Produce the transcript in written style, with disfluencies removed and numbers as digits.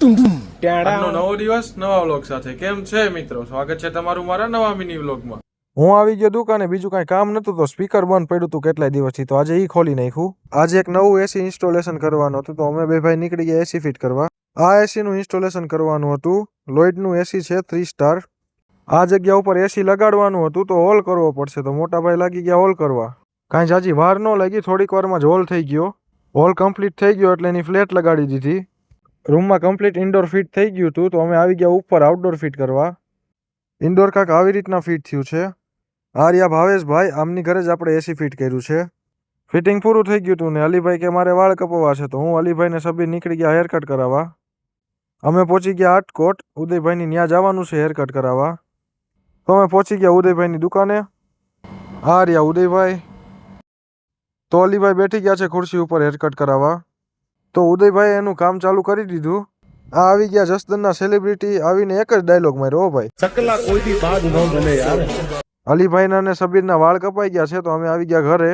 આજનો નવો દિવસ નવા વ્લોગ સાથે કેમ છે મિત્રો, સ્વાગત છે તમારું મારા નવા મિની વ્લોગમાં। હું આવી ગયો દુકાને, બીજું કાંઈ કામ નતું તો સ્પીકર બંધ પડ્યું હતું કેટલાય દિવસથી, તો આજે ઈ ખોલી નાખ્યું। આજે એક નવું એસી ઇન્સ્ટોલેશન કરવાનું હતું, તો અમે બે ભાઈ નીકળી ગયા એસી ફિટ કરવા। આ એસી નું ઇન્સ્ટોલેશન કરવાનું હતું। લોઇડનું એસી છે 3 સ્ટાર। આ જગ્યા ઉપર એસી લગાડવાનું હતું તો હોલ કરવો પડશે, તો મોટા ભાઈ લાગી ગયા હોલ કરવા। કાંઈ જાજી વાર ન લાગી, થોડીક વારમાં જ હોલ થઈ ગયો। હોલ કમ્પ્લીટ થઈ ગયો એટલે એની ફ્લેટ લગાડી દીધી। રૂમમાં કમ્પ્લીટ ઇન્ડોર ફિટ થઈ ગયું હતું, તો અમે આવી ગયા ઉપર આઉટડોર ફિટ કરવા। ઇન્ડોર કાંક આવી રીતના ફિટ થયું છે। આ રહ્યા ભાવેશભાઈ, આમની ઘરે જ આપણે એસી ફિટ કર્યું છે। ફિટિંગ પૂરું થઈ ગયું હતું ને અલીભાઈ કે મારે વાળ કપાવવા છે, તો હું અલીભાઈને સબીર નીકળી ગયા હેરકટ કરાવવા। અમે પહોંચી ગયા આટકોટ, ઉદયભાઈની ન્યા જવાનું છે હેરકટ કરાવવા। તો અમે પહોંચી ગયા ઉદયભાઈની દુકાને। આ રહ્યા ઉદયભાઈ, તો અલીભાઈ બેઠી ગયા છે ખુરશી ઉપર હેરકટ કરાવવા। તો ઉદયભાઈ એનું કામ ચાલુ કરી દીધું। આ આવી ગયા જસદનના સેલિબ્રિટી, આવીને એક જ ડાયલોગ માર્યો, હો ભાઈ ચકલા કોઈ દી બાજ ન બને યાર। અલીભાઈના અને સબીરના વાળ કપાઈ ગયા છે, તો અમે આવી ગયા ઘરે।